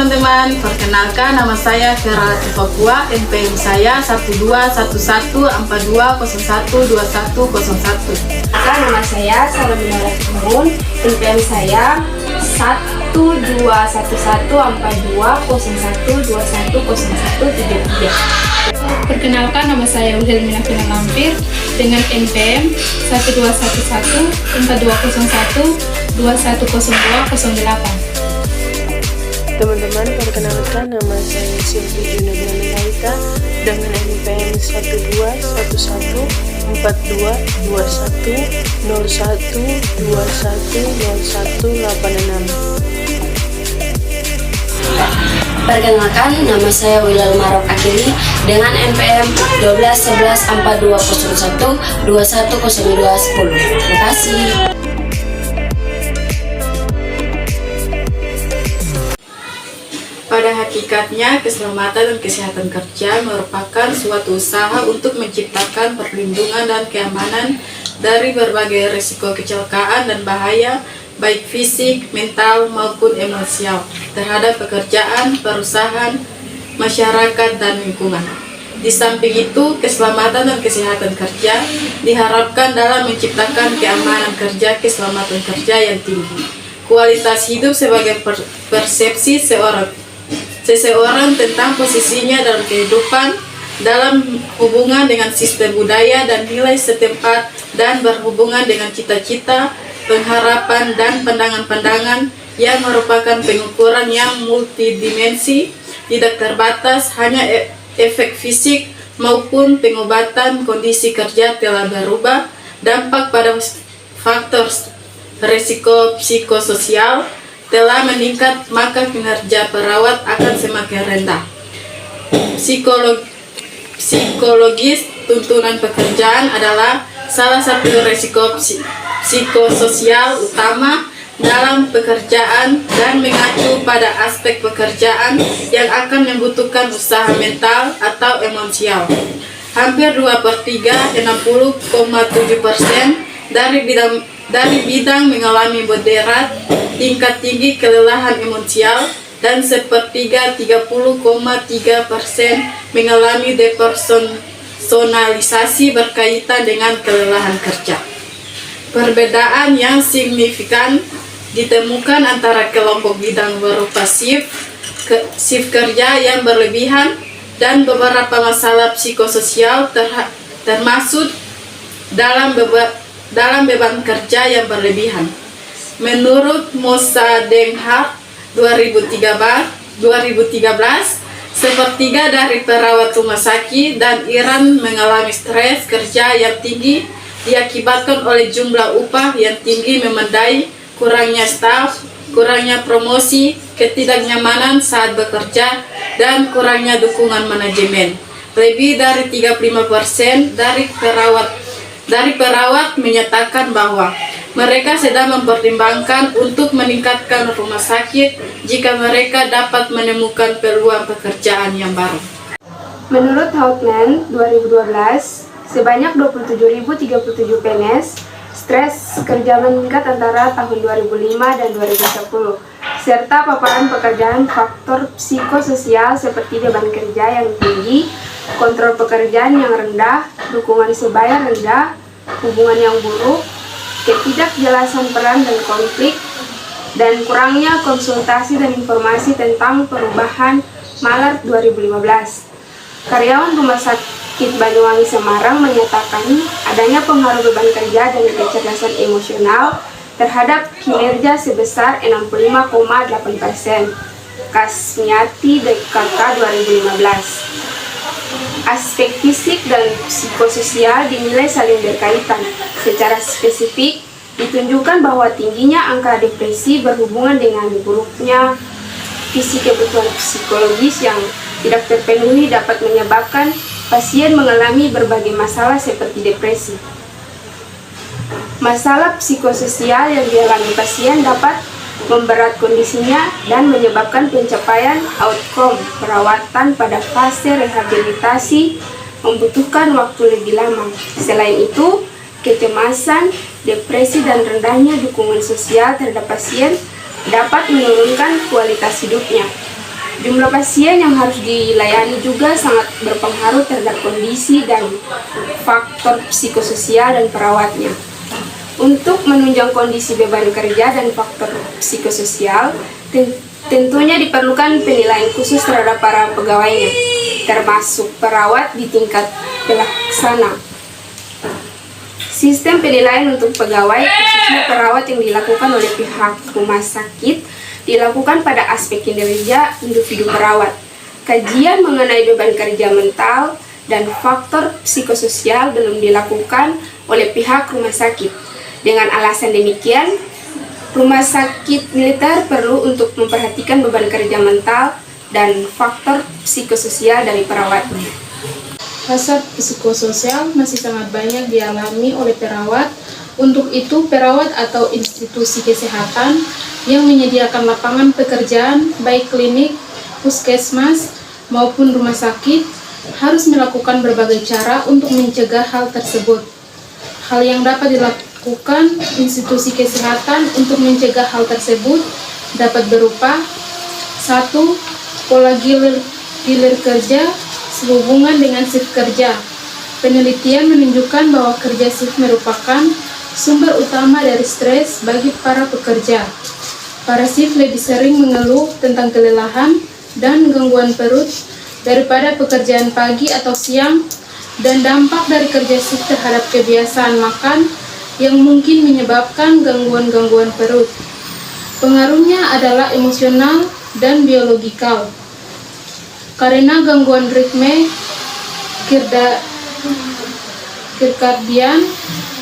teman-teman, perkenalkan nama saya Vera Papua, NPM saya 124142012101. Nama saya Salomina Rafimun, NPM saya 12114201210133. Perkenalkan, nama saya Wilhelmina Vina Lampir dengan NPM 12414201210208. Teman-teman, perkenalkan nama saya Sylvie Junadiana Laika dengan NPM 12214121010186. Perkenalkan, nama saya Wilal Marok Akili dengan NPM 12114201210210. Terima kasih. Pada hakikatnya, keselamatan dan kesehatan kerja merupakan suatu usaha untuk menciptakan perlindungan dan keamanan dari berbagai risiko kecelakaan dan bahaya, baik fisik, mental, maupun emosional, terhadap pekerjaan, perusahaan, masyarakat, dan lingkungan. Di samping itu, keselamatan dan kesehatan kerja diharapkan dalam menciptakan keamanan kerja, keselamatan kerja yang tinggi, kualitas hidup sebagai persepsi seseorang tentang posisinya dalam kehidupan, dalam hubungan dengan sistem budaya dan nilai setempat, dan berhubungan dengan cita-cita, pengharapan, dan pandangan-pandangan yang merupakan pengukuran yang multidimensi, tidak terbatas hanya efek fisik maupun pengobatan. Kondisi kerja telah berubah, dampak pada faktor risiko psikososial telah meningkat, maka kinerja perawat akan semakin rendah. Psikologis tuntunan pekerjaan adalah salah satu risiko psikososial utama dalam pekerjaan dan mengacu pada aspek pekerjaan yang akan membutuhkan usaha mental atau emosional. Hampir 2/3, 60,7% dari bidang mengalami moderat tingkat tinggi kelelahan emosional, dan 1/3, 30,3% mengalami depersonalisasi berkaitan dengan kelelahan kerja. Perbedaan yang signifikan ditemukan antara kelompok bidang berupa shift kerja yang berlebihan dan beberapa masalah psikososial termasuk dalam beban kerja yang berlebihan. Menurut Mossadegh 2013, 1/3 dari perawat rumah sakit dan Iran mengalami stres kerja yang tinggi diakibatkan oleh jumlah upah yang tinggi memadai, kurangnya staf, kurangnya promosi, ketidaknyamanan saat bekerja, dan kurangnya dukungan manajemen. Lebih dari 35% dari perawat menyatakan bahwa mereka sedang mempertimbangkan untuk meningkatkan rumah sakit jika mereka dapat menemukan peluang pekerjaan yang baru. Menurut Houtman 2012, sebanyak 27.037 PNS stres kerja meningkat antara tahun 2005 dan 2010, serta paparan pekerjaan faktor psikososial seperti beban kerja yang tinggi, kontrol pekerjaan yang rendah, dukungan sebaya rendah, hubungan yang buruk, ketidakjelasan peran dan konflik, dan kurangnya konsultasi dan informasi tentang perubahan. Maret 2015, karyawan Rumah Sakit Banyuwangi Semarang menyatakan adanya pengaruh beban kerja dan kecerdasan emosional terhadap kinerja sebesar 65,8%. Kasmiati DKK 2015. Aspek fisik dan psikososial dinilai saling berkaitan. Secara spesifik, ditunjukkan bahwa tingginya angka depresi berhubungan dengan buruknya fisik. Kebutuhan psikologis yang tidak terpenuhi dapat menyebabkan pasien mengalami berbagai masalah seperti depresi. Masalah psikososial yang dialami pasien dapat memberat kondisinya dan menyebabkan pencapaian outcome perawatan pada fase rehabilitasi membutuhkan waktu lebih lama. Selain itu, kecemasan, depresi, dan rendahnya dukungan sosial terhadap pasien dapat menurunkan kualitas hidupnya. Jumlah pasien yang harus dilayani juga sangat berpengaruh terhadap kondisi dan faktor psikososial dan perawatnya. Untuk menunjang kondisi beban kerja dan faktor psikososial, tentunya diperlukan penilaian khusus terhadap para pegawainya, termasuk perawat di tingkat pelaksana. Sistem penilaian untuk pegawai, khususnya perawat yang dilakukan oleh pihak rumah sakit, dilakukan pada aspek kinerja individu perawat. Kajian mengenai beban kerja mental dan faktor psikososial belum dilakukan oleh pihak rumah sakit. Dengan alasan demikian, rumah sakit militer perlu untuk memperhatikan beban kerja mental dan faktor psikososial dari perawatnya. Hasrat psikososial masih sangat banyak dialami oleh perawat. Untuk itu, perawat atau institusi kesehatan yang menyediakan lapangan pekerjaan, baik klinik, puskesmas, maupun rumah sakit, harus melakukan berbagai cara untuk mencegah hal tersebut. Hal yang dapat dilakukan institusi kesehatan untuk mencegah hal tersebut dapat berupa 1. Pola gilir kerja sehubungan dengan shift kerja. Penelitian menunjukkan bahwa kerja shift merupakan sumber utama dari stres bagi para pekerja. Para shift lebih sering mengeluh tentang kelelahan dan gangguan perut daripada pekerjaan pagi atau siang, dan dampak dari kerja shift terhadap kebiasaan makan yang mungkin menyebabkan gangguan-gangguan perut. Pengaruhnya adalah emosional dan biologikal. Karena gangguan ritme kirkadian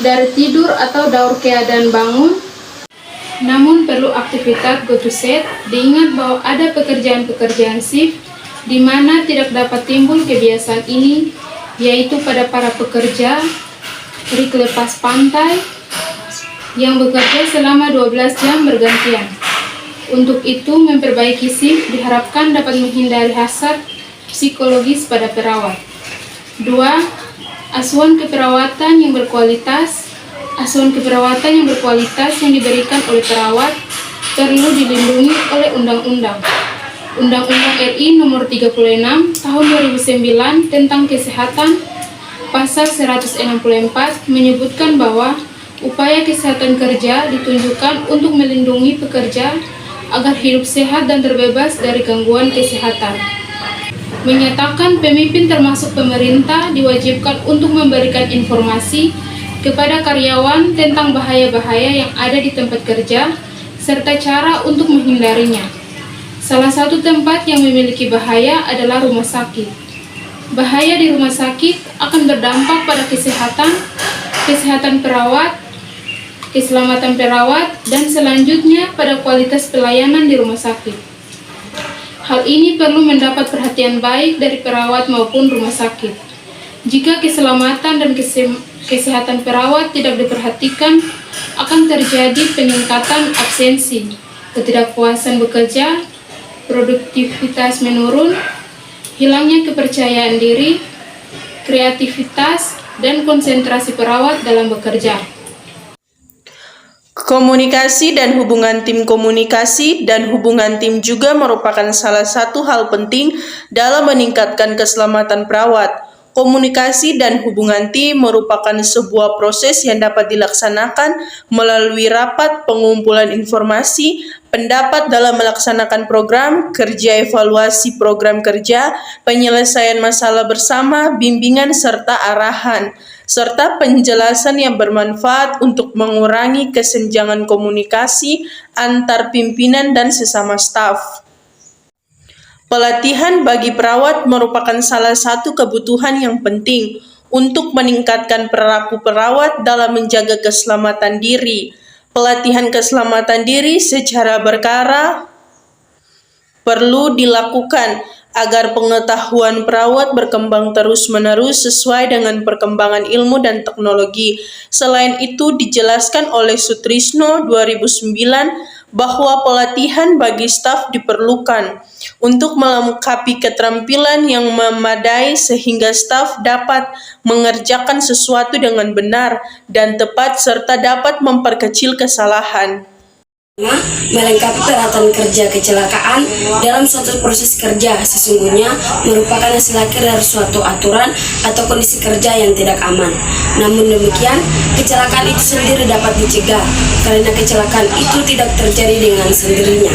dari tidur atau daur keadaan bangun. Namun perlu aktivitas go to set. Diingat bahwa ada pekerjaan-pekerjaan shift di mana tidak dapat timbul kebiasaan ini, yaitu pada para pekerja rig lepas pantai yang bekerja selama 12 jam bergantian. Untuk itu, memperbaiki shift diharapkan dapat menghindari hasrat psikologis pada perawat. 2. Asuhan keperawatan yang berkualitas. Asuhan keperawatan yang berkualitas yang diberikan oleh perawat perlu dilindungi oleh Undang-Undang RI Nomor 36 Tahun 2009 tentang Kesehatan. Pasal 164 menyebutkan bahwa upaya kesehatan kerja ditunjukkan untuk melindungi pekerja agar hidup sehat dan terbebas dari gangguan kesehatan. Menyatakan pemimpin termasuk pemerintah diwajibkan untuk memberikan informasi kepada karyawan tentang bahaya-bahaya yang ada di tempat kerja serta cara untuk menghindarinya. Salah satu tempat yang memiliki bahaya adalah rumah sakit. Bahaya di rumah sakit akan berdampak pada kesehatan perawat, keselamatan perawat, dan selanjutnya pada kualitas pelayanan di rumah sakit. Hal ini perlu mendapat perhatian baik dari perawat maupun rumah sakit. Jika keselamatan dan kesehatan perawat tidak diperhatikan, akan terjadi peningkatan absensi, ketidakpuasan bekerja, produktivitas menurun, hilangnya kepercayaan diri, kreativitas, dan konsentrasi perawat dalam bekerja. Komunikasi dan hubungan tim. Komunikasi dan hubungan tim juga merupakan salah satu hal penting dalam meningkatkan keselamatan perawat. Komunikasi dan hubungan tim merupakan sebuah proses yang dapat dilaksanakan melalui rapat pengumpulan informasi, pendapat dalam melaksanakan program kerja, evaluasi program kerja, penyelesaian masalah bersama, bimbingan serta arahan, serta penjelasan yang bermanfaat untuk mengurangi kesenjangan komunikasi antar pimpinan dan sesama staf. Pelatihan bagi perawat merupakan salah satu kebutuhan yang penting untuk meningkatkan perilaku perawat dalam menjaga keselamatan diri. Pelatihan keselamatan diri secara berkala perlu dilakukan agar pengetahuan perawat berkembang terus-menerus sesuai dengan perkembangan ilmu dan teknologi. Selain itu, dijelaskan oleh Sutrisno 2009 bahwa pelatihan bagi staf diperlukan untuk melengkapi keterampilan yang memadai sehingga staf dapat mengerjakan sesuatu dengan benar dan tepat serta dapat memperkecil kesalahan. Melengkapi peralatan kerja kecelakaan dalam suatu proses kerja sesungguhnya merupakan hasil akhir dari suatu aturan atau kondisi kerja yang tidak aman. Namun demikian, kecelakaan itu sendiri dapat dicegah karena kecelakaan itu tidak terjadi dengan sendirinya.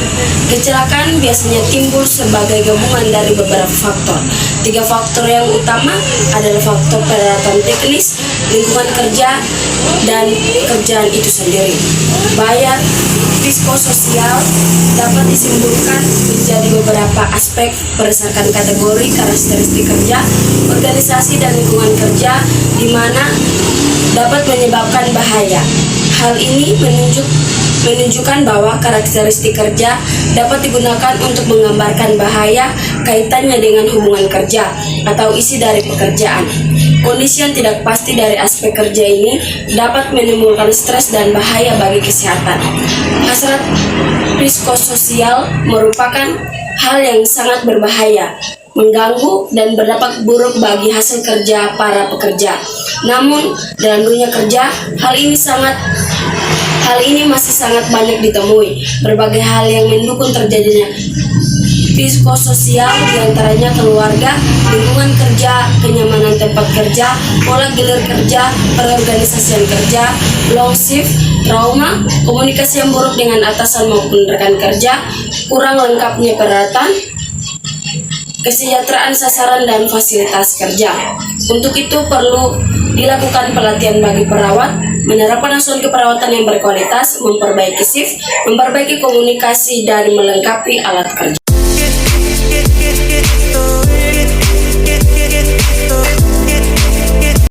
Kecelakaan biasanya timbul sebagai gabungan dari beberapa faktor. 3 faktor yang utama adalah faktor peralatan teknis, lingkungan kerja, dan pekerjaan itu sendiri. Bahaya psikososial dapat disimpulkan menjadi beberapa aspek berdasarkan kategori karakteristik kerja, organisasi, dan lingkungan kerja di mana dapat menyebabkan bahaya. Hal ini menunjukkan bahwa karakteristik kerja dapat digunakan untuk menggambarkan bahaya kaitannya dengan hubungan kerja atau isi dari pekerjaan. Kondisi yang tidak pasti dari aspek kerja ini dapat menimbulkan stres dan bahaya bagi kesehatan. Hasrat psikososial merupakan hal yang sangat berbahaya, mengganggu dan berdampak buruk bagi hasil kerja para pekerja. Namun, dalam dunia kerja, hal ini masih sangat banyak ditemui. Berbagai hal yang mendukung terjadinya psikososial diantaranya keluarga, lingkungan kerja, kenyamanan tempat kerja, pola gilir kerja, perorganisasian kerja, long shift, trauma, komunikasi yang buruk dengan atasan maupun rekan kerja, kurang lengkapnya peralatan, kesejahteraan sasaran dan fasilitas kerja. Untuk itu perlu dilakukan pelatihan bagi perawat, menerapkan asuhan keperawatan yang berkualitas, memperbaiki shift, memperbaiki komunikasi, dan melengkapi alat kerja.